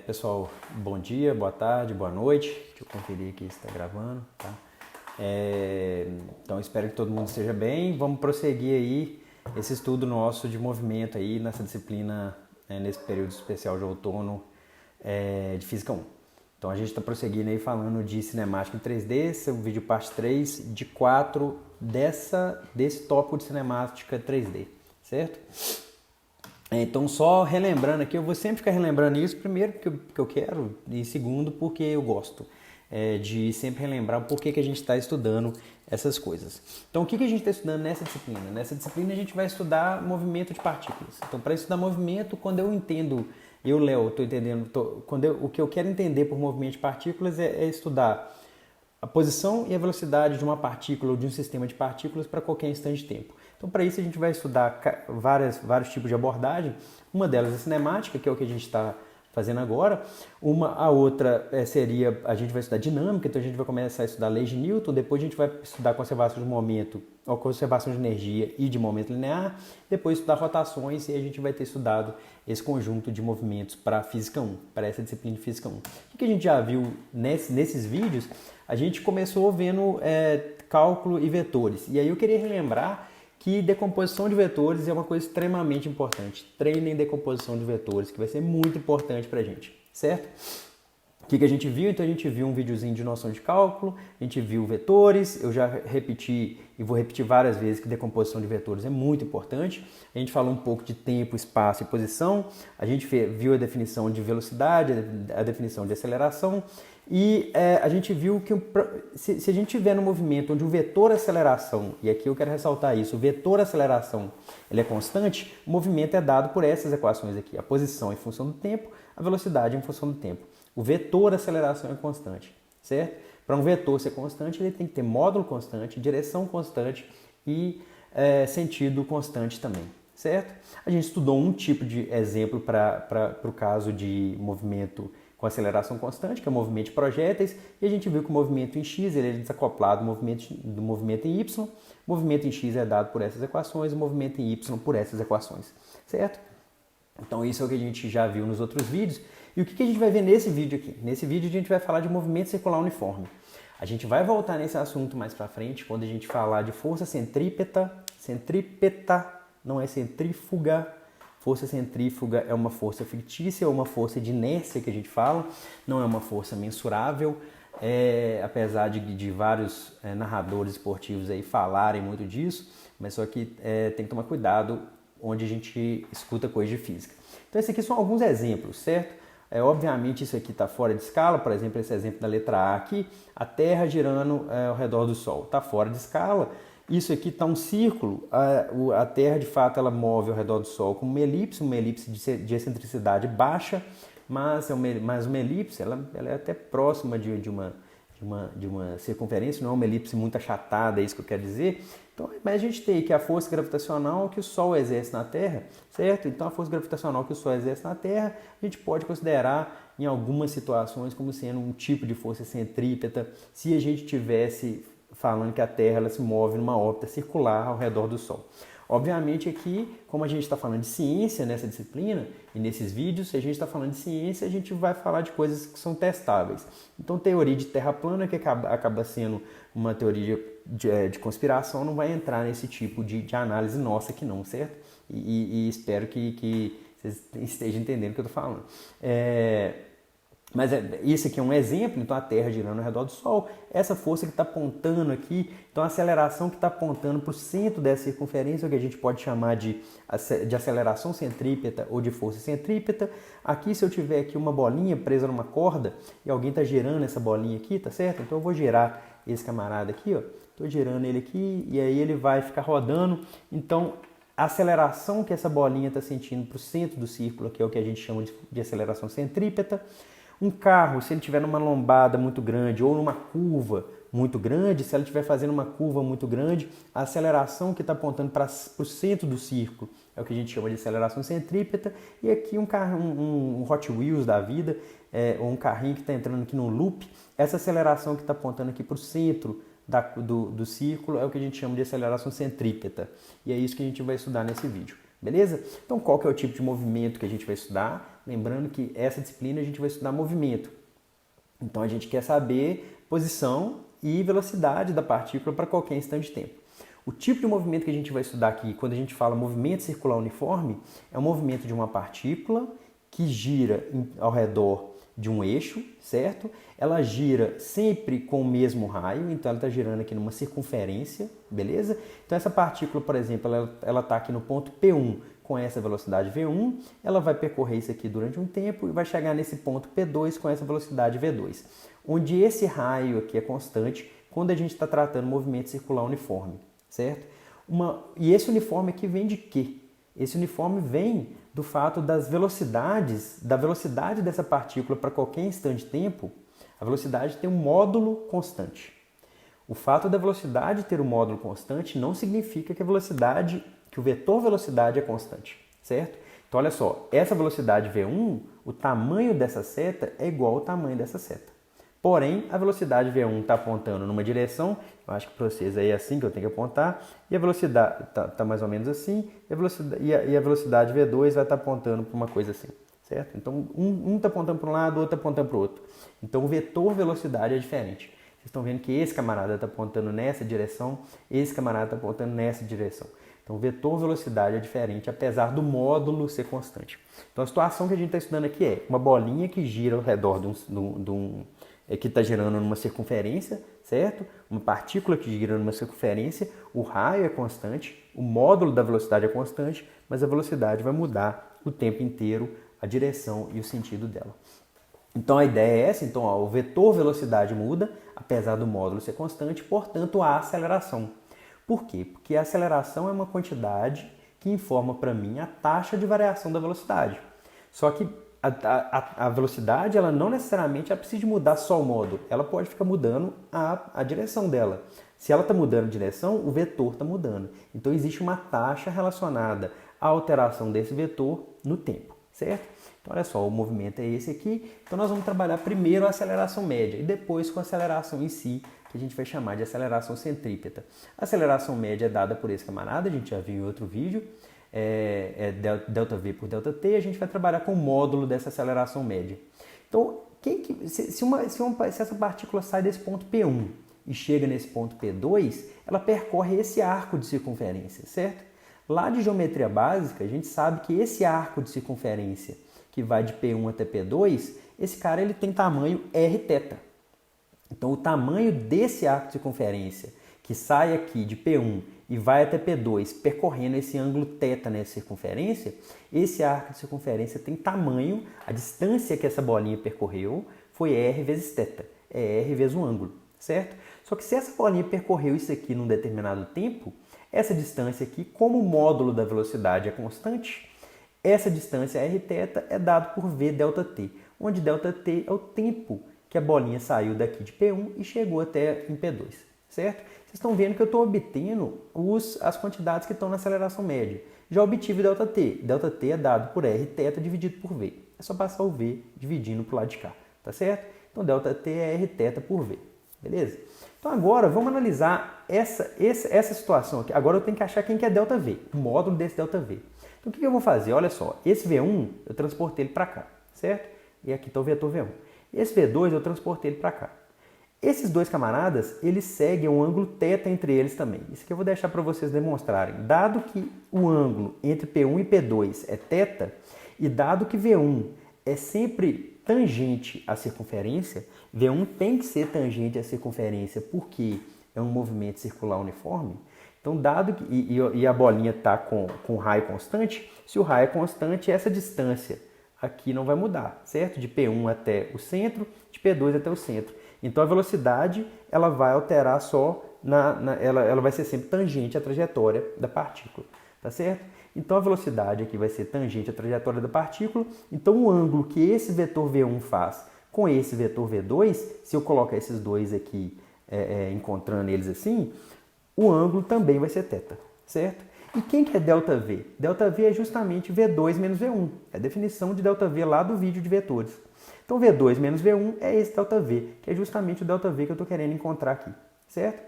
Pessoal, bom dia, boa tarde, boa noite. Deixa eu conferir aqui se está gravando, tá? Então espero que todo mundo esteja bem. Vamos prosseguir aí esse estudo nosso de movimento aí nessa disciplina, nesse período especial de outono de Física 1. Então a gente está prosseguindo aí falando de cinemática em 3D, esse é o vídeo parte 3 de 4 desse tópico de cinemática 3D, certo? Então, só relembrando aqui, eu vou sempre ficar relembrando isso, primeiro porque eu quero, e segundo porque eu gosto de sempre relembrar o porquê que a gente está estudando essas coisas. Então, o que a gente está estudando nessa disciplina? Nessa disciplina a gente vai estudar movimento de partículas. Então, para estudar movimento, quando eu entendo, Léo, estou entendendo, o que eu quero entender por movimento de partículas é estudar a posição e a velocidade de uma partícula ou de um sistema de partículas para qualquer instante de tempo. Então, para isso, a gente vai estudar vários tipos de abordagem. Uma delas é cinemática, que é o que a gente está fazendo agora. A outra seria, a gente vai estudar dinâmica, então a gente vai começar a estudar leis de Newton, depois a gente vai estudar conservação de momento, ou conservação de energia e de momento linear, depois estudar rotações e a gente vai ter estudado esse conjunto de movimentos para a Física 1, para essa disciplina de Física 1. O que a gente já viu nesses vídeos? A gente começou vendo cálculo e vetores, e aí eu queria relembrar que decomposição de vetores é uma coisa extremamente importante. Treinem decomposição de vetores, que vai ser muito importante para a gente, certo? O que a gente viu? Então a gente viu um videozinho de noção de cálculo, a gente viu vetores, eu já repeti e vou repetir várias vezes que decomposição de vetores é muito importante. A gente falou um pouco de tempo, espaço e posição, a gente viu a definição de velocidade, a definição de aceleração, e a gente viu que se a gente tiver no movimento onde o vetor aceleração, e aqui eu quero ressaltar isso, o vetor aceleração ele é constante, o movimento é dado por essas equações aqui, a posição em função do tempo, a velocidade em função do tempo. O vetor aceleração é constante, certo? Para um vetor ser constante, ele tem que ter módulo constante, direção constante e sentido constante também, certo? A gente estudou um tipo de exemplo para o caso de movimento com aceleração constante, que é o movimento de projéteis, e a gente viu que o movimento em x ele é desacoplado do movimento em y, o movimento em x é dado por essas equações, o movimento em y por essas equações, certo? Então isso é o que a gente já viu nos outros vídeos. E o que a gente vai ver nesse vídeo aqui? Nesse vídeo a gente vai falar de movimento circular uniforme. A gente vai voltar nesse assunto mais pra frente, quando a gente falar de força centrípeta, não é centrífuga. Força centrífuga é uma força fictícia, é uma força de inércia que a gente fala, não é uma força mensurável, apesar de vários narradores esportivos aí falarem muito disso, mas só que tem que tomar cuidado onde a gente escuta coisa de física. Então esses aqui são alguns exemplos, certo? Obviamente isso aqui está fora de escala, por exemplo, esse exemplo da letra A aqui, a Terra girando ao redor do Sol, está fora de escala. Isso aqui está um círculo, a Terra de fato ela move ao redor do Sol com uma elipse de excentricidade baixa, mas uma elipse ela é até próxima de uma circunferência, não é uma elipse muito achatada, é isso que eu quero dizer. Então, mas a gente tem que a força gravitacional que o Sol exerce na Terra, certo? Então a força gravitacional que o Sol exerce na Terra, a gente pode considerar em algumas situações como sendo um tipo de força centrípeta, se a gente tivesse falando que a Terra ela se move numa órbita circular ao redor do Sol. Obviamente aqui, como a gente está falando de ciência nessa disciplina e nesses vídeos, se a gente está falando de ciência, a gente vai falar de coisas que são testáveis. Então, teoria de terra plana, que acaba sendo uma teoria de conspiração, não vai entrar nesse tipo de análise nossa aqui não, certo? E espero que vocês estejam entendendo o que eu estou falando. Mas isso aqui é um exemplo, então a Terra girando ao redor do Sol, essa força que está apontando aqui, então a aceleração que está apontando para o centro dessa circunferência, o que a gente pode chamar de aceleração centrípeta ou de força centrípeta. Aqui, se eu tiver aqui uma bolinha presa numa corda e alguém está girando essa bolinha aqui, tá certo? Então eu vou girar esse camarada aqui, ó, estou girando ele aqui e aí ele vai ficar rodando. Então a aceleração que essa bolinha está sentindo para o centro do círculo, que é o que a gente chama de aceleração centrípeta. Um carro, se ele estiver numa lombada muito grande ou numa curva muito grande, se ela estiver fazendo uma curva muito grande, a aceleração que está apontando para o centro do círculo é o que a gente chama de aceleração centrípeta. E aqui um Hot Wheels da vida, ou um carrinho que está entrando aqui no loop, essa aceleração que está apontando aqui para o centro do círculo é o que a gente chama de aceleração centrípeta. E é isso que a gente vai estudar nesse vídeo. beleza? Então qual que é o tipo de movimento que a gente vai estudar? Lembrando que essa disciplina a gente vai estudar movimento. Então a gente quer saber posição e velocidade da partícula para qualquer instante de tempo. O tipo de movimento que a gente vai estudar aqui, quando a gente fala movimento circular uniforme, é o movimento de uma partícula que gira ao redor de um eixo, certo? Ela gira sempre com o mesmo raio, então ela está girando aqui numa circunferência, beleza? Então essa partícula, por exemplo, ela está aqui no ponto P1 com essa velocidade V1, ela vai percorrer isso aqui durante um tempo e vai chegar nesse ponto P2 com essa velocidade V2, onde esse raio aqui é constante quando a gente está tratando movimento circular uniforme, certo? E esse uniforme aqui vem de quê? Esse uniforme vem do fato das velocidades, da velocidade dessa partícula para qualquer instante de tempo. A velocidade tem um módulo constante. O fato da velocidade ter um módulo constante não significa que que o vetor velocidade é constante, certo? Então olha só, essa velocidade V1, o tamanho dessa seta é igual ao tamanho dessa seta. Porém, a velocidade V1 está apontando numa direção, eu acho que para vocês aí é assim que eu tenho que apontar, e a velocidade está mais ou menos assim, e a velocidade V2 vai estar apontando para uma coisa assim, certo? Então, um está apontando para um lado, o outro está apontando para o outro. Então, o vetor velocidade é diferente. Vocês estão vendo que esse camarada está apontando nessa direção, esse camarada está apontando nessa direção. Então, o vetor velocidade é diferente, apesar do módulo ser constante. Então, a situação que a gente está estudando aqui é uma bolinha que gira ao redor que está girando numa circunferência, certo? Uma partícula que gira numa circunferência, o raio é constante, o módulo da velocidade é constante, mas a velocidade vai mudar o tempo inteiro, a direção e o sentido dela. Então a ideia é essa, então o vetor velocidade muda, apesar do módulo ser constante, portanto a aceleração. Por quê? Porque a aceleração é uma quantidade que informa para mim a taxa de variação da velocidade. Só que a velocidade, ela não necessariamente precisa mudar só o módulo, ela pode ficar mudando a direção dela. Se ela está mudando a direção, o vetor está mudando. Então existe uma taxa relacionada à alteração desse vetor no tempo, certo? Então olha só, o movimento é esse aqui, então nós vamos trabalhar primeiro a aceleração média e depois com a aceleração em si, que a gente vai chamar de aceleração centrípeta. A aceleração média é dada por esse camarada, a gente já viu em outro vídeo, ΔV por ΔT, a gente vai trabalhar com o módulo dessa aceleração média. Então, se essa partícula sai desse ponto P1 e chega nesse ponto P2, ela percorre esse arco de circunferência, certo? Lá de geometria básica, a gente sabe que esse arco de circunferência que vai de P1 até P2, esse cara ele tem tamanho r θ. Então, o tamanho desse arco de circunferência que sai aqui de P1 e vai até P2, percorrendo esse ângulo θ nessa circunferência, esse arco de circunferência tem tamanho, a distância que essa bolinha percorreu foi r vezes θ, é r vezes o ângulo, certo? Só que se essa bolinha percorreu isso aqui num determinado tempo, essa distância aqui, como o módulo da velocidade é constante, essa distância rθ é dado por v ΔT, onde ΔT é o tempo que a bolinha saiu daqui de P1 e chegou até em P2, certo? Vocês estão vendo que eu estou obtendo as quantidades que estão na aceleração média. Já obtive ΔT. ΔT é dado por rθ dividido por v. É só passar o v dividindo para o lado de cá, tá certo? Então ΔT é rθ por v, beleza? Então agora vamos analisar essa situação aqui. Agora eu tenho que achar quem que é ΔV, o módulo desse ΔV. Então o que eu vou fazer? Olha só, esse V1 eu transportei ele para cá, certo? E aqui está o vetor V1. Esse V2 eu transportei ele para cá. Esses dois camaradas, eles seguem um ângulo θ entre eles também. Isso que eu vou deixar para vocês demonstrarem. Dado que o ângulo entre P1 e P2 é θ, e dado que V1 é sempre tangente à circunferência, V1 tem que ser tangente à circunferência porque é um movimento circular uniforme. Então, dado que e a bolinha está com raio constante, se o raio é constante, essa distância aqui não vai mudar, certo? De P1 até o centro, de P2 até o centro. Então, a velocidade ela vai alterar só, ela vai ser sempre tangente à trajetória da partícula, tá certo? Então, a velocidade aqui vai ser tangente à trajetória da partícula. Então, o ângulo que esse vetor V1 faz com esse vetor V2, se eu colocar esses dois aqui, encontrando eles assim, o ângulo também vai ser θ, certo? E quem que é ΔV? ΔV é justamente V2 menos V1. É a definição de ΔV lá do vídeo de vetores. Então, V2 menos V1 é esse ΔV, que é justamente o ΔV que eu estou querendo encontrar aqui, certo?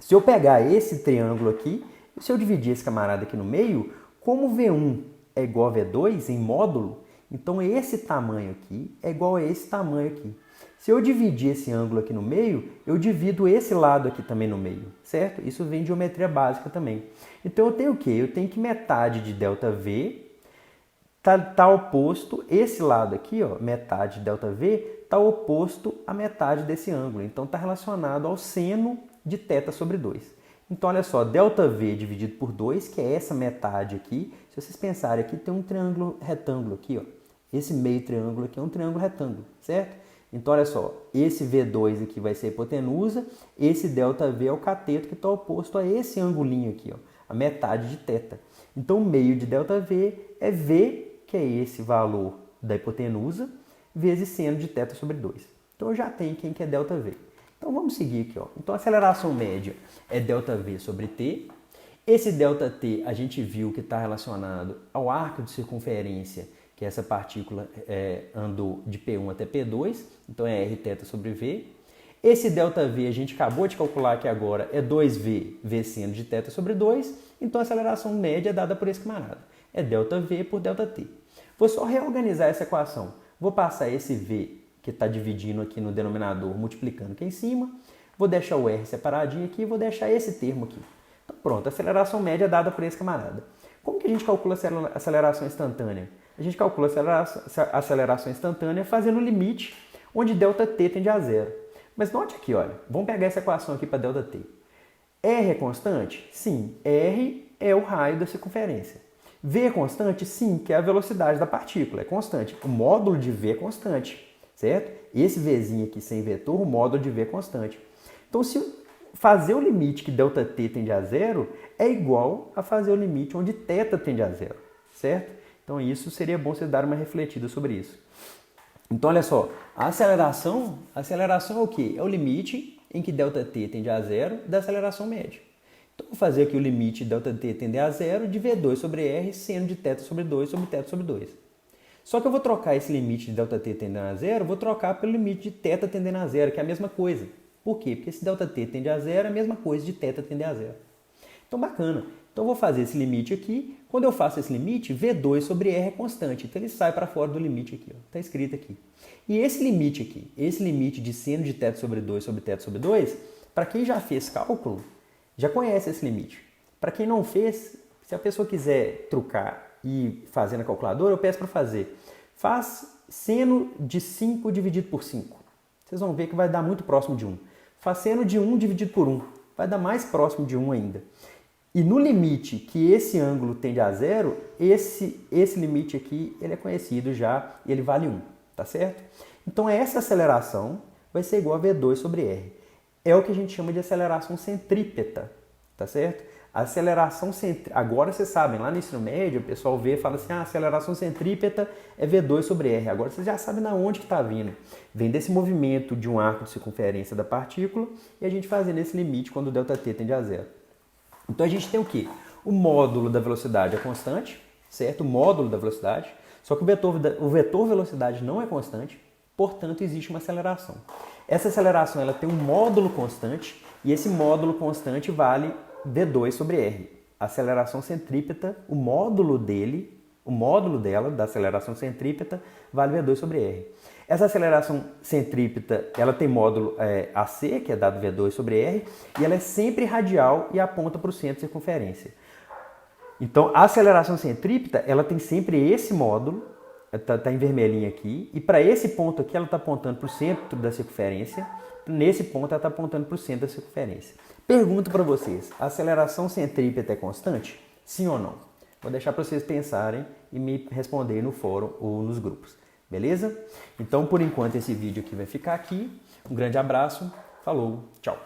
Se eu pegar esse triângulo aqui, se eu dividir esse camarada aqui no meio, Como V1 é igual a V2 em módulo, então esse tamanho aqui é igual a esse tamanho aqui. Se eu dividir esse ângulo aqui no meio, eu divido esse lado aqui também no meio, certo? Isso vem de geometria básica também. Então eu tenho o quê? Eu tenho que metade de ΔV está oposto, esse lado aqui, ó, metade de ΔV, está oposto à metade desse ângulo. Então está relacionado ao seno de θ sobre 2. Então olha só, ΔV dividido por 2, que é essa metade aqui. Se vocês pensarem aqui, tem um triângulo retângulo aqui, ó. Esse meio triângulo aqui é um triângulo retângulo, certo? Então, olha só, esse V2 aqui vai ser a hipotenusa, esse ΔV é o cateto que está oposto a esse angulinho aqui, ó, a metade de θ. Então, o meio de ΔV é V, que é esse valor da hipotenusa, vezes seno de θ sobre 2. Então, eu já tenho quem que é ΔV. Então, vamos seguir aqui, ó. Então, a aceleração média é ΔV sobre t. Esse ΔT a gente viu que está relacionado ao arco de circunferência, que essa partícula andou de P1 até P2, então é Rθ sobre V. Esse ΔV a gente acabou de calcular aqui agora, é 2V, V seno de θ sobre 2, então a aceleração média é dada por esse camarada. É ΔV por ΔT. Vou só reorganizar essa equação. Vou passar esse V, que está dividindo aqui no denominador, multiplicando aqui em cima. Vou deixar o R separadinho aqui e vou deixar esse termo aqui. Então pronto, a aceleração média é dada por esse camarada. Como que a gente calcula a aceleração instantânea? A gente calcula a aceleração instantânea fazendo o limite onde ΔT tende a zero. Mas note aqui, olha, vamos pegar essa equação aqui para ΔT. R é constante? Sim. R é o raio da circunferência. V é constante? Sim, que é a velocidade da partícula, é constante. O módulo de V é constante, certo? Esse Vzinho aqui sem vetor, o módulo de V é constante. Então, se fazer o limite que ΔT tende a zero é igual a fazer o limite onde θ tende a zero, certo? Então, isso seria bom você dar uma refletida sobre isso. Então, olha só, a aceleração é o quê? É o limite em que ΔT tende a zero da aceleração média. Então, vou fazer aqui o limite ΔT tende a zero de V2 sobre R, seno de θ sobre 2 sobre θ sobre 2. Só que eu vou trocar esse limite de ΔT tendendo a zero, vou trocar pelo limite de θ tendendo a zero, que é a mesma coisa. Por quê? Porque esse ΔT tende a zero é a mesma coisa de θ tender a zero. Então, bacana. Então, eu vou fazer esse limite aqui. Quando eu faço esse limite, V2 sobre R é constante. Então, ele sai para fora do limite aqui. Está escrito aqui. E esse limite aqui, esse limite de seno de θ sobre 2 sobre θ sobre 2, para quem já fez cálculo, já conhece esse limite. Para quem não fez, se a pessoa quiser trucar e fazer na calculadora, eu peço para fazer. Faz seno de 5 dividido por 5. Vocês vão ver que vai dar muito próximo de 1. Faz seno de 1 dividido por 1. Vai dar mais próximo de 1 ainda. E no limite que esse ângulo tende a zero, esse limite aqui ele é conhecido já e ele vale 1, tá certo? Então essa aceleração vai ser igual a V2 sobre R. É o que a gente chama de aceleração centrípeta, tá certo? A aceleração centrípeta, agora vocês sabem, lá no ensino médio o pessoal vê e fala assim, a aceleração centrípeta é V2 sobre R. Agora vocês já sabem de onde que está vindo. Vem desse movimento de um arco de circunferência da partícula e a gente fazendo esse limite quando o ΔT tende a zero. Então a gente tem o quê? O módulo da velocidade é constante, certo? O módulo da velocidade, só que o vetor velocidade não é constante, portanto existe uma aceleração. Essa aceleração ela tem um módulo constante e esse módulo constante vale V2 sobre R. A aceleração centrípeta, o módulo dela, da aceleração centrípeta, vale V2 sobre R. Essa aceleração centrípeta, ela tem módulo AC, que é dado V2 sobre R, e ela é sempre radial e aponta para o centro de circunferência. Então, a aceleração centrípeta, ela tem sempre esse módulo, está em vermelhinho aqui, e para esse ponto aqui ela está apontando para o centro da circunferência, nesse ponto ela está apontando para o centro da circunferência. Pergunto para vocês, a aceleração centrípeta é constante? Sim ou não? Vou deixar para vocês pensarem e me responderem no fórum ou nos grupos. Beleza? Então, por enquanto, esse vídeo aqui vai ficar aqui. Um grande abraço. Falou. Tchau.